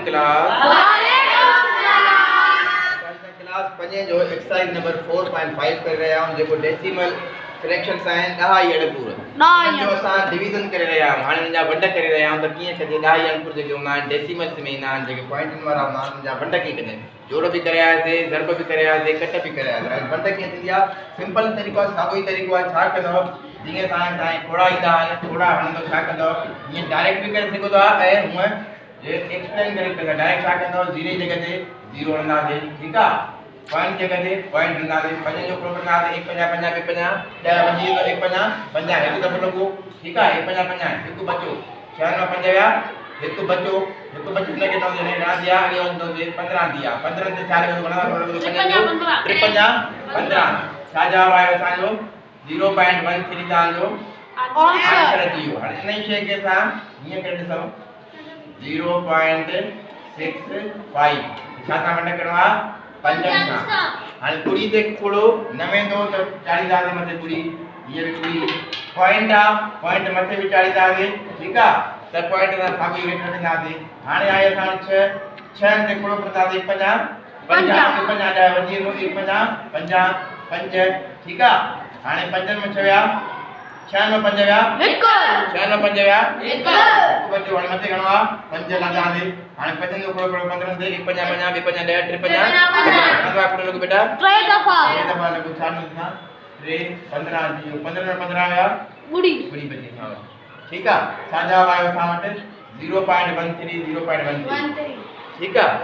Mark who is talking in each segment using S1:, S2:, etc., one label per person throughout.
S1: class class 5 जो exercise number 4.5 कर रहा हूं जेको डेसिमल फ्रैक्शंस आहिनि 10 अणपुर जो असां डिवीजन करे रहिया आहियूं हाणे हिन जा वंड करे रहिया आहियूं त कीअं कजे 10 अणपुर जेके हूंदा आहिनि डेसिमल्स में ईंदा आहिनि जेके पॉइंटनि वारा हूंदा आहिनि हुन जा वंड कीअं कजे जोड़ बि करे आयासीं ज़रब बि करे आयासीं कट बि करे आयासीं वंड कीअं थींदी आहे सिंपल तरीक़ो आहे साॻियो ई तरीक़ो आहे छा कंदव जीअं तव्हां थोड़ा ईंदा आहिनि थोड़ा हणंदव छा कंदव ईअं डायरेक्ट बि करे सघो था ऐं हूअं एक्सप्लेन करे सघो डायरेक्ट छा कंदव 0 जी जगह ते 0 हणंदासीं ठीकु आहे पॉइंट जगह ते पॉइंट हणंदासीं 5 जो प्रोग्राम हणंदासीं 1 5 5 2 5 10 वधी वेंदो 1 5 5 हिकु दफ़ो लॻो ठीकु आहे 1 5 5 हिकु बचो 6 में 5 विया हिकु बचो हुनखे न घणा दिया अॻे वञो 15 दिया 15 ते छा लॻंदो घणा 5 15 छा जवाब आयो असांजो 0.13 तव्हांजो आंसर अची वियो हाणे इन ई शइ खे असां हीअं करे ॾिसूं 0.65 छा था वंड करणो आहे 5 सां हाणे कुड़ी ते खोड़ो न वेंदो त चाढ़ींदासीं मथे कुड़ी हीअ कुड़ी पॉइंट आहे पॉइंट मथे बि चाढ़ींदासीं ठीकु आहे त पॉइंट असां साॻियो वेठ रखंदासीं हाणे आहे असां 6 ते खोड़ो कंदासीं 50 50 ॾह वधी वेंदो 1 50 50 ठीकु आहे हाणे 5 में 6 विया 6 में 5 विया 1 6 में 5 विया 1 बचो हाणे मथे घणो आहे 5 लॻासीं हाणे 5 जो खोड़ो 15 ते 1 50 50 2 50 10 3 50 घणो खोड़ो लॻो बेटा 3 दफ़ा लॻो छा न था 3 15 जो 15 में 15 विया बुड़ी बची हा ठीकु आहे छा जवाब आयो असां वटि 0.13 ठीकु आहे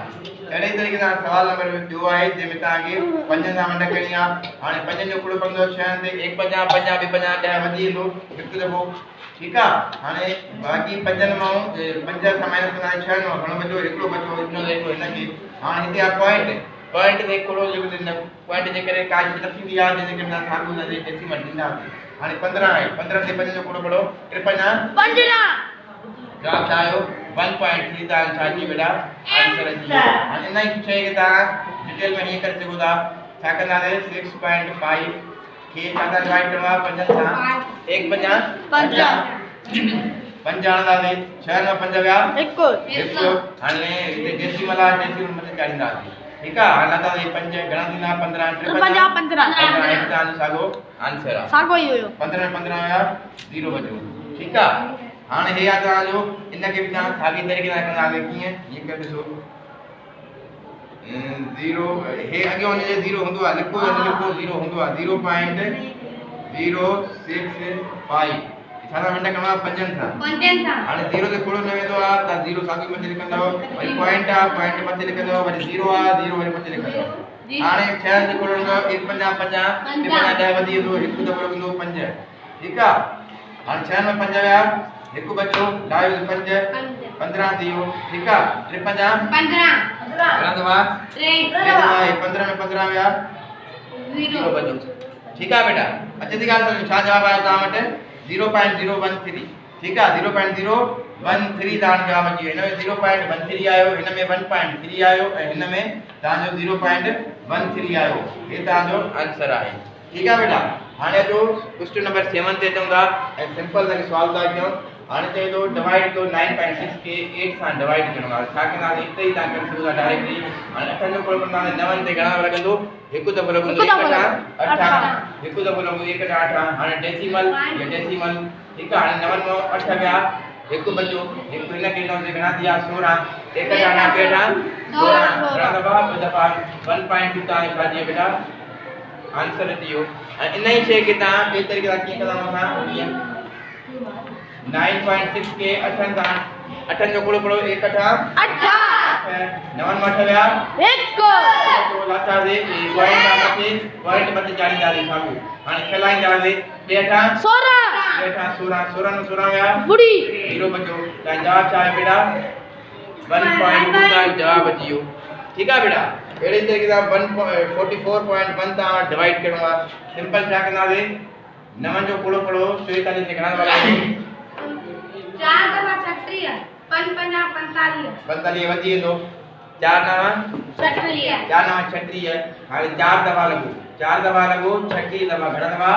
S1: अहिड़े तरीक़े सां सवाल नंबर ॿियो आहे जंहिंमें तव्हांखे 5 सां वंड करणी आहे हाणे 5 जो खोड़ो पवंदो 6 ते 1 50 50 2 50 10 वधी वेंदो हिकु दफ़ो ठीकु आहे हाणे बाक़ी 5 मां 5 सां माइनस कंदासीं 6 मां घणो बचो हिकिड़ो बचो हिनखे हाणे हिते आहे पॉइंट ते खोड़ो जेको पॉइंट जे करे का शइ न थींदी आहे जंहिंजे करे असां साॻियो न डेसिमल ॾींदासीं हाणे 15 आहे 15 ते 5 जो खोड़ो पढ़ो 53 जवाब छा आयो 1.3 तव्हां छा अची बेटा आंसर अची वियो हाणे इन ई शइ खे तव्हां डिटेल में हीअं करे सघो था छा कंदासीं 6.5 खे छा था डिवाइड करणो आहे 5 सां 1 50 5 हणंदासीं 6 में 5 विया 1 हाणे हिते डेसिमल आहे डेसिमल मथे चाढ़ींदासीं ठीकु आहे हाणे था 5 घणा थींदा 15 15 साॻो आंसर आहे साॻो ई हुयो 15 में 15 विया 0 बचो ठीकु आहे हाणे हे आहे तव्हांजो इनखे बि तव्हां साॻी तरीक़े सां कंदासीं कीअं हीअं करे ॾिसो 0 हे अॻे वञे 0 हूंदो आहे लिखो 0 हूंदो आहे 0.065 छा था वंड करणो आहे 5 सां हाणे 0 ते खोड़ो न वेंदो आहे त 0 साॻी मथे लिखंदव वरी पॉइंट आहे पॉइंट मथे लिखंदव वरी 0 आहे 0 वरी मथे लिखंदव हाणे 6 ते खोड़ो हूंदो 1 50 50 2 50 10 वधी वेंदो हिकु दफ़ो लॻंदो 5 ठीकु आहे हाणे 6 में 5 विया हिकु बचो 2 5 15 थी वियो ठीकु आहे 3 50 15 घणा दफ़ा 3 दफ़ा 15 में 15 विया 0 बचो ठीकु आहे बेटा अचे थी ॻाल्हि सम्झ छा जवाब आयो तव्हां वटि 0.013 ठीकु आहे 0.013 तव्हांजो जवाब अची वियो हिन में 0.13 आयो हिन में 1.3 आयो ऐं हिन में तव्हांजो 0.13 आयो हे तव्हांजो आंसर आहे ठीकु आहे बेटा हाणे अचो क्वेश्चन नंबर 7 ते अचूं था ऐं सिंपल तव्हांखे सुवाल था कयूं हाणे चए थो डिवाइड कयो 9.6 खे 8 सां डिवाइड करणो आहे छा कंदासीं हिते ई तव्हां करे सघो था डायरेक्टली हाणे 8 जो खोड़ कंदासीं 9 ते घणा लॻंदो हिकु दफ़ो लॻंदो 1 8 हिकु दफ़ो लॻंदो 1 8 हाणे डेसिमल ठीकु आहे हाणे 9 में 8 विया हिकु बचो हिकु हिनखे ॾिनोसीं घणा दिया 16 1 8 16 घणा दफ़ा 2 दफ़ा 1.2 तव्हांजो छा अची बेटा आंसर अची वियो ऐं इन ई शइ खे तव्हां ॿिए तरीक़े सां कीअं कंदा असां 9.6 के 8 सां 8 जो खोड़ो पढ़ो 1 8 9 में 8 विया 1 तो लाचासीं पॉइंट मथे चाढ़ींदासीं साॻियो हाणे खलाईंदासीं 2 8 16 में 16 विया 0 बचो तव्हां जवाब छा आहे बेटा 1.2 का जवाब अची वियो ठीकु आहे बेटा अहिड़े तरीक़े सां 144.1 तव्हां डिवाइड करणो आहे सिंपल छा कंदासीं 9 जो खोड़ो पढ़ो 44 ते घणा दफ़ा
S2: 4 दफ़ा 36 5 50
S1: 45 वधी वेंदो 4 9 36 हाणे 4 दफ़ा लॻो 36 दफ़ा घणा दफ़ा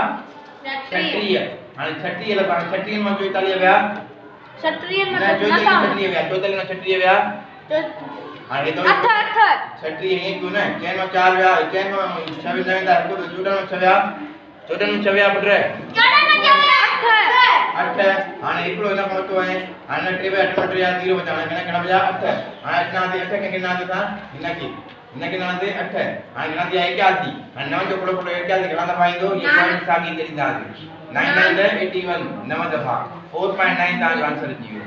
S1: 36 हाणे 36 लॻा 36 में 44 विया
S2: 36 में
S1: 44 में 36 विया हाणे तो
S2: अठ अठ
S1: छठी ये क्यों ना चैन में 4 व्या चैन में 26 नवे दा को चौदह में 6 व्या पुट रे 8 हाणे एकड़ो ना पहुंचो है हाणे ट्रेवे 8 में 3 0 बचाना कने बजा 8 हाणे 8 ना दे 8 के ना दे था इनके ना दे 8 हाणे ना दे 81 हाणे 9 जो पड़ो 81 के ना पाइंदो ये पॉइंट सागी तेरी दा 99 दे 81 9 दफा 4.9 दा आंसर जियो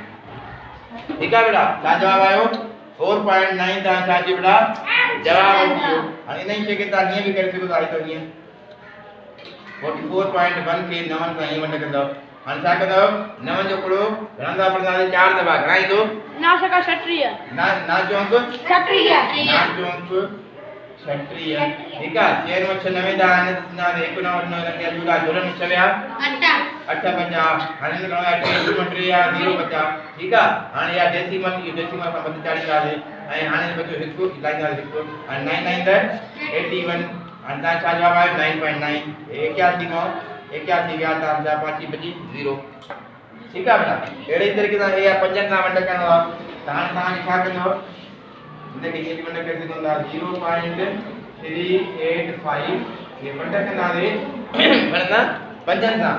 S1: ठीक है बेटा क्या जवाब आयो 4.9 दा साजी बेटा जवाब जियो हाणे नहीं के ता नहीं भी कर सको आई तो नहीं 44.1 के 9 का ही मंड कंदो हाणे छा कंदो 9 जो पड़ो घणा दा पड़दा 4 दफा घणाई दो
S2: ना सका क्षत्रिय
S1: ना जो अंक
S2: क्षत्रिय
S1: ना जो अंक क्षत्रिय ठीक है चेर में 96 दा आने ना 91 के जुड़ा जोड़न में छव्या 8 50 हाने घणो 8 3 0 50 ठीक है हाने या डेसिमल का मत 40 आ दे ए हाने बचो हिकु लाइन आ हिकु 99 द 81 अंदा छा जवाब आयो 9.9 81 नो 81 व्या ता 5 बची 0 ठीक है बेटा एड़ी तरीके से ये पंजन का मंड करनो तान तान छा करनो देखिए ये मंड कर दिंदा 0.385 ये मंड करना दे बनना पंजन का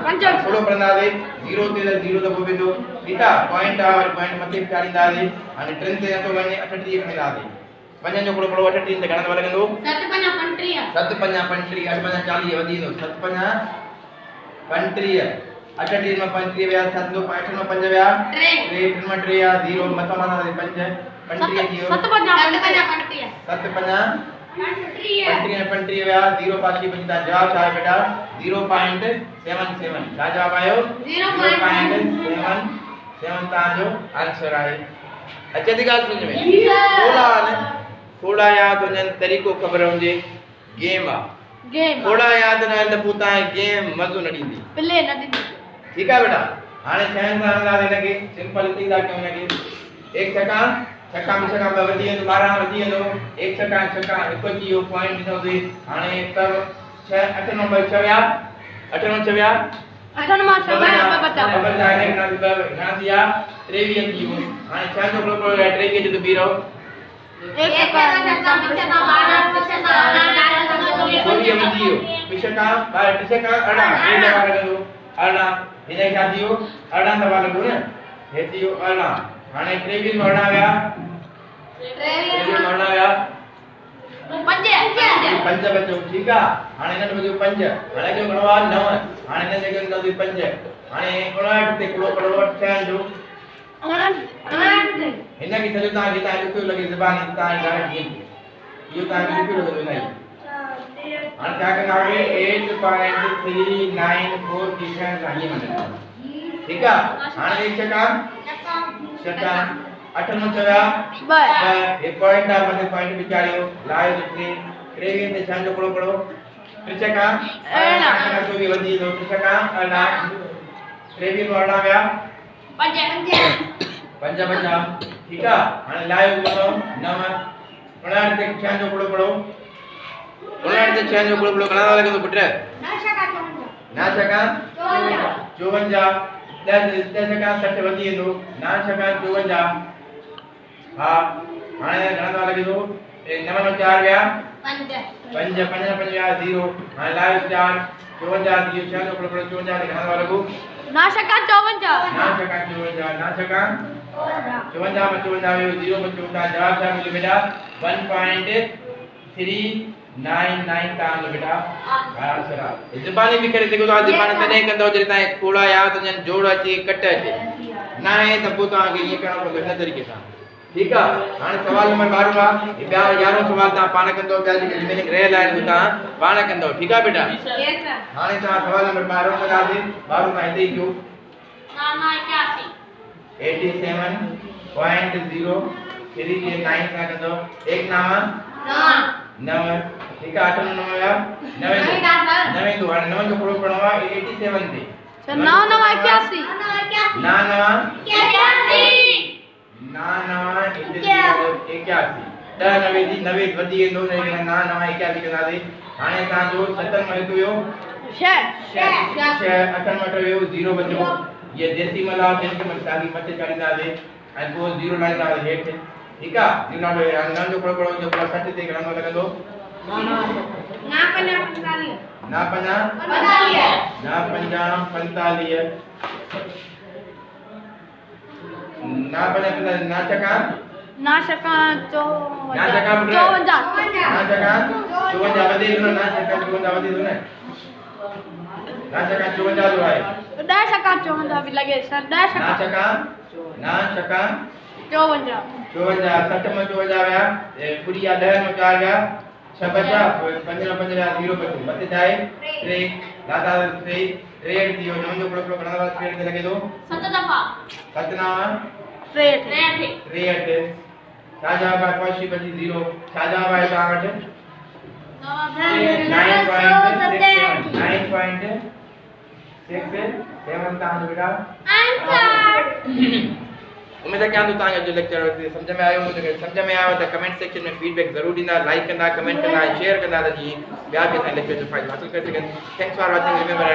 S1: थोड़ो बनना दे 0 ते 0 दबो बिंदु ठीक है पॉइंट और पॉइंट मथे चाली दा दे અને ટ્રેન તે તો મને 38 એક दा दे पंजन जो कोड़ो 38 ते गणना वाला कंदो 75 पंट्री 8 40 वधी दो 75 पंट्री 38 में 35 व्या 7 65 में 5 व्या 3 में 3 या 0 मत माना दे 5 पंट्री कियो 75 पंट्री व्या 0 पाछी बचता जवाब छा है बेटा 0.77 क्या जवाब आयो 0.77 ता जो आंसर आए अच्छा दी गाल समझ में थोड़ा याद होने तरीको खबर होंजे गेम थोड़ा याद ना त पुता गेम मजो न दींदी
S2: प्ले न दींदी
S1: ठीक है बेटा हाने छहन सा अंदाज लगे सिंपल थी दा क्यों लगे एक छक्का में 12 वधी वेंदो एक छक्का हिकु जियो पॉइंट ॾिनो दे हाने तब 6 8 नंबर 6 व्या 8 में 6 व्या
S2: 8 में 6 व्या
S1: खबर जाने ना दिया 23 जियो हाने 6 जो प्रो 23 जो बीरो
S2: एक छक्का
S1: कोई जियो पिछका बाहर पिछका अड़ा ये दबा लगो अड़ा इने क्या जियो अड़ा दबा लगो ने हे जियो अड़ा हाने 23 में अड़ा व्या 23 में अड़ा व्या पंज बचो ठीक है हाने ने बचो 5 हाने जो गणवा 9 हाने ने जगह न 5 हाने 59 ते किलो करोड़ 6 जो इना की चलो ता गीता जो लगे जबान ता डायरेक्ट गेम यो ता की क्यों लगे नहीं और क्या करना है 8.394 की है चाहिए मतलब ठीक है हां एक छक्का 8 में 6 एक पॉइंट आ मतलब पॉइंट बिचारियो लायो तो क्रेविन ते छान जो पड़ो त्रिछक्का तो भी वधी दो त्रिछक्का अड़ा क्रेविन वाला गया पंजा ठीक है हां लायो बोलो 9 उनार ते छान जो पड़ो उनार ते छान जो पड़ो गणा वाला के तो पुत्र ना छक्का 54 10 छक्का 60 वधी दो ना छक्का 54 हां हाने गणा वाला के तो 9 में 4 गया 5 व्या 0 हां लायो 4 54 दियो छान जो पड़ो 54 गणा वाला को
S2: ना छक्का 54
S1: ना छक्का 54 में 54 0 में 54 जवाब क्या मिले बेटा 1.399 का मिले बेटा आंसर आ जबानी भी करे देखो तो जबान तने कंदो जरे थोड़ा याद जन जोड़ अचे कट अचे ना है त पो ता के ये करणो पड़े न तरीके से ठीक है हां सवाल नंबर 12 का ये 11 सवाल ता पाण कंदो क्या जी लिमिट रह लाइन होता पाण कंदो ठीक है बेटा हां ता सवाल नंबर 12 का दे 12 में हिते क्यों
S2: ना
S1: 87.03 के 9 का कंदो एक नाम 9 ठीक है 8 नंबर या 9 तो 9 जो पूरा पढ़वा 87 थे
S2: सर 9 81
S1: ना 81 10 90 वधी वेंदो ना 81 कंदा दे हाणे ता जो 7 में हिकु वियो 6 8 में वियो 0 बचो ये डेसिमल सागी मथे चालींदा दे ऐं पोइ 0 लाईंदा हेठि ठीक है जिना जो अंदर जो पड़ो जो प्लस 60 ते घणो लॻंदो
S2: ना पना 45
S1: ना पंजा
S2: 45
S1: ना पंजा 45 ना पंजा ना चका
S2: ना शका
S1: ना चका
S2: 54
S1: ना चका 54 वधी दो ना चका 54 वधी दो ना ना चका 54 जो है
S2: डा शका 54 भी लगे सर डा
S1: ना
S2: शका
S1: चका
S2: 54
S1: 54 60 में 54 आया ए पूरी या 10 में 4 गया 6 बचा 5 में 0 बचे बचे जाए 3 दादा 3 रेड दियो नौ जो प्रो करने वाला रेड लगे दो
S2: 7 दफा
S1: कितना
S2: रेट
S1: रेड साजा का पॉइंट बची 0 साजा भाई का आगे 9.67 का बेटा उम्मीद है कि आप लोग जो लेक्चर समझ में आयो मुझे समझ में आयो तो कमेंट सेक्शन में फीडबैक जरूर दीना लाइक करना कमेंट करना शेयर करना जी ॿिया बि असां लेक्चर जो फ़ाइदो हासिल करे सघनि थैंक्स फॉर वाचिंग रिमेंबर